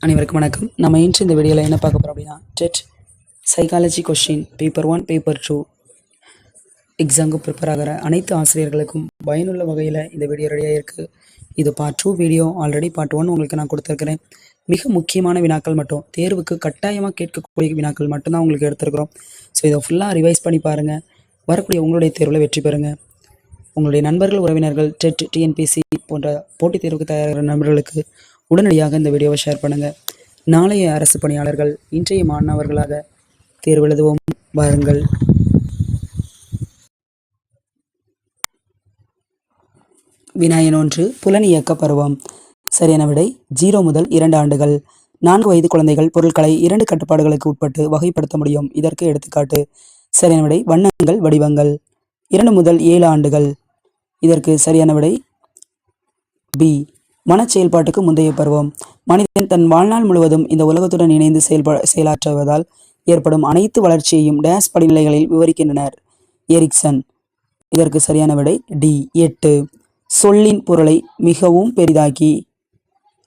அனைவருக்கும் வணக்கம். நம்ம இன்று இந்த வீடியோவில் என்ன பார்க்க போகிறோம் அப்படின்னா, TET psychology question paper 1 paper 2 எக்ஸாமுக்கு ப்ரிப்பேர் ஆகிற அனைத்து ஆசிரியர்களுக்கும் பயனுள்ள வகையில் இந்த வீடியோ ரெடியாக இருக்குது. இது பார்ட் 2 வீடியோ. ஆல்ரெடி பார்ட் 1 உங்களுக்கு நான் கொடுத்துருக்கிறேன். மிக முக்கியமான வினாக்கள் மட்டும், தேர்வுக்கு கட்டாயமாக கேட்கக்கூடிய வினாக்கள் மட்டும்தான் உங்களுக்கு எடுத்துருக்கிறோம். ஸோ இதை ஃபுல்லாக ரிவைஸ் பண்ணி பாருங்கள். வரக்கூடிய உங்களுடைய தேர்வில் வெற்றி பெறுங்க. உங்களுடைய நண்பர்கள், உறவினர்கள், டெட், டிஎன்பிசி போன்ற போட்டித் தேர்வுக்கு தயாராகிற நண்பர்களுக்கு உடனடியாக இந்த வீடியோவை ஷேர் பண்ணுங்கள். நாளைய அரசு பணியாளர்கள் இன்றைய மாணவர்களாக தேர்வு எழுதுவோம். வாருங்கள். வினாயன் 1, புலனியக்க பருவம். சரியான விடை 0 முதல் 2 ஆண்டுகள். 4 வயது குழந்தைகள் பொருட்களை 2 கட்டுப்பாடுகளுக்கு உட்பட்டு வகைப்படுத்த முடியும். இதற்கு எடுத்துக்காட்டு. சரியான விடை வண்ணங்கள், வடிவங்கள். 2 முதல் 7 ஆண்டுகள். இதற்கு சரியான விடை பி, மனச் செயல்பாட்டுக்கு முந்தைய பருவம். மனிதன் தன் வாழ்நாள் முழுவதும் இந்த உலகத்துடன் இணைந்து செயலாற்றுவதால் ஏற்படும் அனைத்து வளர்ச்சியையும் டேஸ் படிநிலைகளில் விவரிக்கின்றனர். எரிக்சன். இதற்கு சரியான விடை டி, 8. சொல்லின் பொருளை மிகவும் பெரிதாக்கி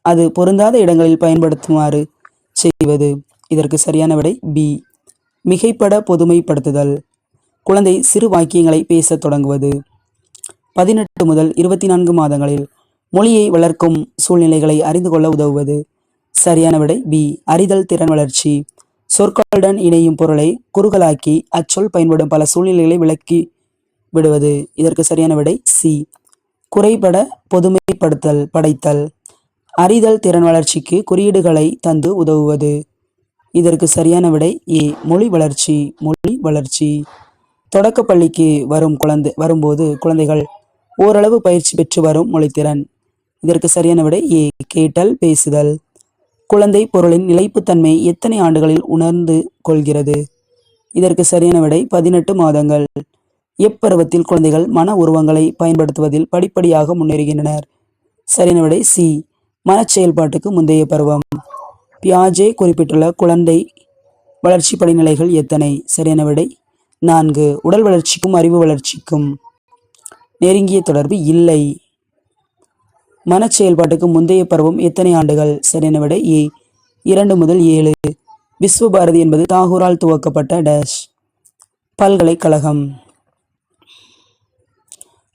அது பொருந்தாத இடங்களில் பயன்படுத்துமாறு செய்வது. இதற்கு சரியான விடை பி, மிகைப்பட பொதுமைப்படுத்துதல். குழந்தை சிறு வாக்கியங்களை பேசத் தொடங்குவது. 18 முதல் 24 மாதங்களில் மொழியை வளர்க்கும் சூழ்நிலைகளை அறிந்து கொள்ள உதவுவது. சரியான விடை பி, அறிதல் திறன் வளர்ச்சி. சொற்களுடன் இணையும் பொருளை குறுகலாக்கி அச்சொல் பயன்படும் பல சூழ்நிலைகளை விளக்கி விடுவது. இதற்கு சரியான விடை சி, குறைபட படைத்தல். அறிதல் திறன் வளர்ச்சிக்கு குறியீடுகளை தந்து உதவுவது. இதற்கு சரியான விடை ஏ, மொழி வளர்ச்சி. தொடக்கப்பள்ளிக்கு வரும்போது குழந்தைகள் ஓரளவு பயிற்சி பெற்று வரும் மொழித்திறன். இதற்கு சரியான விடை ஏ, கேட்டல், பேசுதல். குழந்தை பொருளின் நிலைப்புத்தன்மை எத்தனை ஆண்டுகளில் உணர்ந்து கொள்கிறது? இதற்கு சரியான விடை 18 மாதங்கள். எப்பருவத்தில் குழந்தைகள் மன உருவங்களை பயன்படுத்துவதில் படிப்படியாக முன்னேறுகின்றனர்? சரியான விடை சி, மனச் செயல்பாட்டுக்கு முந்தைய பருவம். பியாஜே குறிப்பிட்டுள்ள குழந்தை வளர்ச்சி படிநிலைகள் எத்தனை? சரியான விடை 4. உடல் வளர்ச்சிக்கும் அறிவு வளர்ச்சிக்கும் நெருங்கிய தொடர்பு இல்லை. மனச் செயல்பாட்டுக்கு முந்தைய பருவம் எத்தனை ஆண்டுகள்? சரியான விடை ஏ, 2 முதல் 7. விஸ்வபாரதி என்பது தாகூரால் துவக்கப்பட்ட டேஷ் பல்கலைக்கழகம்.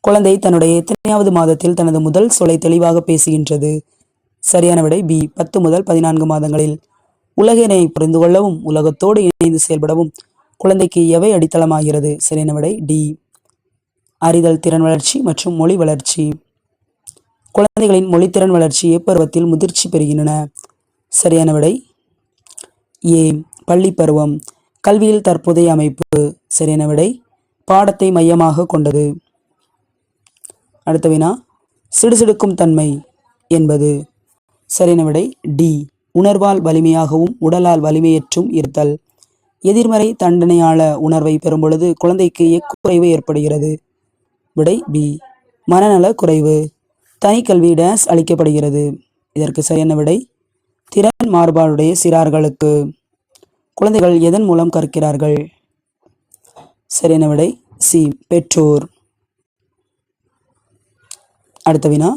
குழந்தை தன்னுடைய எத்தனையாவது மாதத்தில் தனது முதல் சொல்லை தெளிவாக பேசுகின்றது? சரியான விடை பி, 10 முதல் 14 மாதங்களில். உலகினை புரிந்து கொள்ளவும் உலகத்தோடு இணைந்து செயல்படவும் குழந்தைக்கு எவை அடித்தளமாகிறது? சரியான விடை டி, அறிதல் திறன் வளர்ச்சி மற்றும் மொழி வளர்ச்சி. குழந்தைகளின் மொழித்திறன் வளர்ச்சி எப்பருவத்தில் முதிர்ச்சி பெறுகின்றன? சரியான விடை ஏ, பள்ளி பருவம். கல்வியில் தற்போதைய அமைப்பு. சரியான விடை பாடத்தை மையமாக கொண்டது. அடுத்த வினா, சிடுசிடுக்கும் தன்மை என்பது. சரியான விடை டி, உணர்வால் வலிமையாகவும் உடலால் வலிமையற்றும் இருத்தல். எதிர்மறை தண்டனையாள உணர்வை பெறும் பொழுது குழந்தைக்கு எக்குறைவு ஏற்படுகிறது? விடை பி, மனநல குறைவு. தனிக்கல்வி டேஸ் அளிக்கப்படுகிறது? இதற்கு சரியான விடை திறன் மாறுபாடுடைய சிறார்களுக்கு. குழந்தைகள் எதன் மூலம் கற்கிறார்கள்? சரியான விடை சி, பெற்றோர். அடுத்த வினா,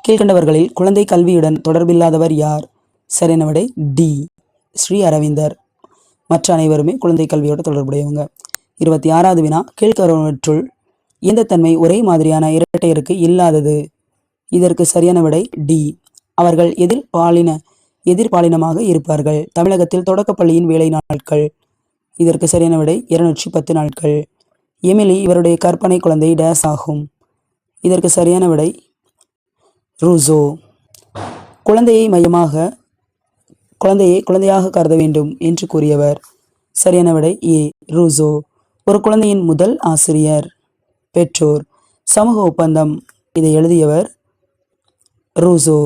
கீழ்கண்டவர்களில் குழந்தை கல்வியுடன் தொடர்பில்லாதவர் யார்? சரியான விடை டி, ஸ்ரீ அரவிந்தர். மற்ற அனைவருமே குழந்தை கல்வியோடு தொடர்புடையவங்க. 26வது வினா, கீழ்கண்டவற்றுள் எந்த தன்மை ஒரே மாதிரியான இரட்டையருக்கு இல்லாதது? இதற்கு சரியான விடை டி, அவர்கள் எதிர்பாலினமாக இருப்பார்கள். தமிழகத்தில் தொடக்கப்பள்ளியின் வேலை நாட்கள். இதற்கு சரியான விடை 210 நாட்கள். எமிலி இவருடைய கற்பனை குழந்தை டேஸ் ஆகும்? இதற்கு சரியான விடை ரூசோ. குழந்தையை குழந்தையாக கருத வேண்டும் என்று கூறியவர்? சரியான விடை ஏ, ரூசோ. ஒரு குழந்தையின் முதல் ஆசிரியர்? பெற்றோர். சமூக ஒப்பந்தம், இதை எழுதியவர் ரூசோ.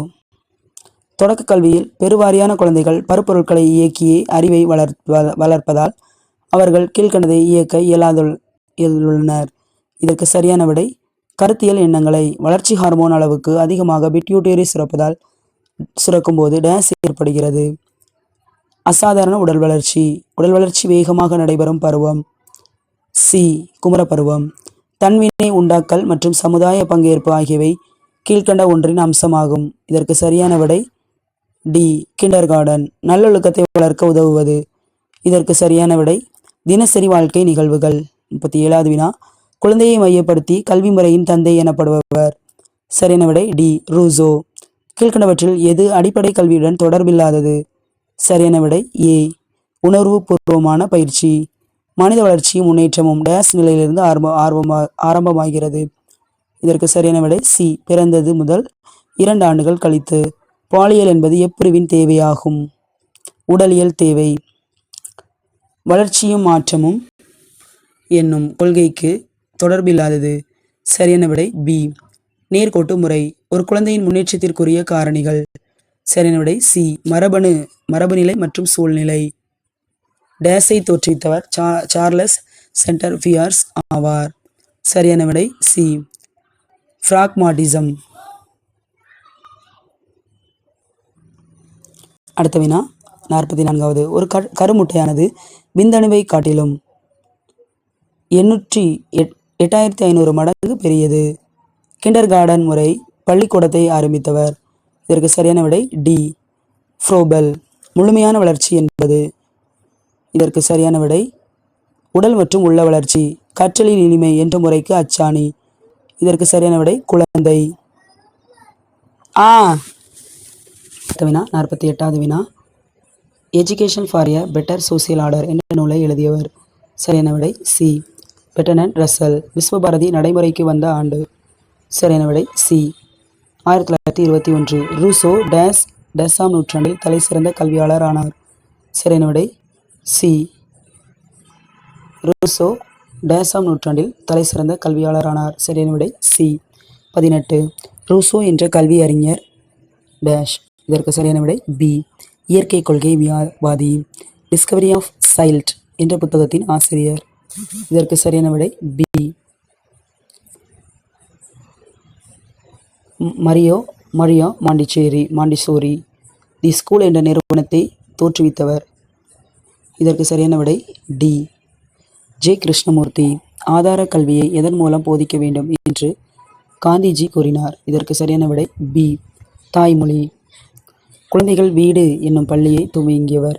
தொடக்க கல்வியில் பெருவாரியான குழந்தைகள் பருப்பொருட்களை இயக்கியே அறிவை வளர்ப்பதால் அவர்கள் கீழ்கண்டதை இயக்க இயலாதுள்ளனர். இதற்கு சரியான விடை கருத்தியல் எண்ணங்களை. வளர்ச்சி ஹார்மோன் அளவுக்கு அதிகமாக பிட்யூட்டரி சுரக்கும் போது டேஸ் ஏற்படுகிறது? அசாதாரண உடல் வளர்ச்சி வேகமாக நடைபெறும் பருவம்? சி, குமர பருவம். தன்வினை உண்டாக்கல் மற்றும் சமுதாய பங்கேற்பு ஆகியவை கீழ்கண்ட ஒன்றின் அம்சமாகும். இதற்கு சரியான விடை டி. Kinder garden. நல்லொழுக்கத்தை வளர்க்க உதவுவது. இதற்கு சரியான விடை தினசரி வாழ்க்கை நிகழ்வுகள். 37வது வினா, குழந்தையை மையப்படுத்தி கல்வி முறையின் தந்தை எனப்படுபவர். சரியான விடை டி. ரூசோ. கீழ்கண்டவற்றில் எது அடிப்படை கல்வியுடன் தொடர்பில்லாதது? சரியான விடை ஏ. உணர்வு பூர்வமான பயிற்சி. மனித வளர்ச்சியும் முன்னேற்றமும் டேஸ் நிலையிலிருந்து ஆரம்பமாகிறது. இதற்கு சரியான விடை சி. பிறந்தது முதல் 2 ஆண்டுகள் கழித்து. பாலியல் என்பது எப்பிரிவின் தேவையாகும்? உடலியல் தேவை. வளர்ச்சியும் மாற்றமும் என்னும் கொள்கைக்கு தொடர்பில்லாதது. சரியான விடை பி. நேர்கோட்டு முறை. ஒரு குழந்தையின் முன்னேற்றத்திற்குரிய காரணிகள். சரியான விடை சி. மரபுநிலை மற்றும் சூழ்நிலை. டேஸை தோற்றுவித்தவர் சார்லஸ் சென்டர்பியர்ஸ் ஆவார். சரியான விடை சி. பிராக்மாட்டிசம். அடுத்த வினா 44வது. ஒரு கருமுட்டையானது விந்தணுவை காட்டிலும் 8500 மடங்கு பெரியது. கிண்டர் கார்டன் முறை பள்ளிக்கூடத்தை ஆரம்பித்தவர். இதற்கு சரியான விடை டி. ஃப்ரோபெல். முழுமையான வளர்ச்சி என்பது. இதற்கு சரியான விடை உடல் மற்றும் உள்ள வளர்ச்சி. கற்றலின் இனிமை என்ற முறைக்கு அச்சாணி. இதற்கு சரியான விடை குழந்தை. வினா 48வது வினா, education for a better social order என்ற நூலை எழுதியவர். சரியான விடை சி. Bertrand Russell. விஸ்வபாரதி நடைமுறைக்கு வந்த ஆண்டு. சரியான விடை சி. 1921. ரூசோ டேஸாம் நூற்றாண்டில் தலை சிறந்த கல்வியாளர் ஆனார். சரியான விடை சி. ரூசோ டேஸாம் நூற்றாண்டில் தலை சிறந்த கல்வியாளர் ஆனார். சரியான விடை சி. 18. ரூசோ என்ற கல்வி அறிஞர் டேஷ். இதற்கு சரியான விடை பி. இயற்கை கொள்கை வாதி. டிஸ்கவரி ஆஃப் சைல்ட் என்ற புத்தகத்தின் ஆசிரியர். இதற்கு சரியான விடை B. Maria Montessori the school என்ற நிறுவனத்தை தோற்றுவித்தவர். இதற்கு சரியான விடை டி. ஜே. கிருஷ்ணமூர்த்தி. ஆதார கல்வியை எதன் மூலம் போதிக்க வேண்டும் என்று காந்திஜி கூறினார். இதற்கு சரியான விடை பி. தாய்மொழி. குழந்தைகள் வீடு என்னும் பள்ளியை துவங்கியவர்.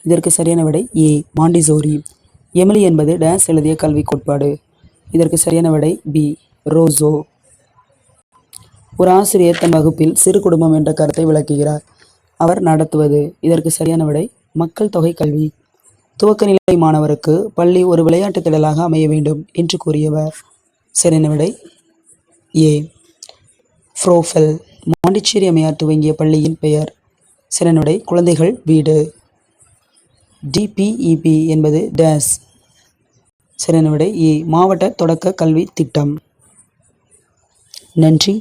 இதற்கு சரியான விடை ஏ. மாண்டிசோரி. எமிலி என்பது டேஸ் எழுதிய கல்வி கோட்பாடு. இதற்கு சரியான விடை பி. ரோசோ. ஒரு ஆசிரியர் தன் வகுப்பில் சிறு குடும்பம் என்ற கருத்தை விளக்குகிறார். அவர் நடத்துவது. இதற்கு சரியான விடை மக்கள் தொகை கல்வி. துவக்கநிலை மாணவருக்கு பள்ளி ஒரு விளையாட்டு திடலாக அமைய வேண்டும் என்று கூறியவர். சரியான விடை ஏ. ஃப்ரோபெல். மாண்டிச்சேரி அம்மையார் துவங்கிய பள்ளியின் பெயர். சரியான விடை குழந்தைகள் வீடு. டிபிஇபி என்பது டேஸ். சரியான விடை ஏ. மாவட்ட தொடக்க கல்வி திட்டம். நன்றி.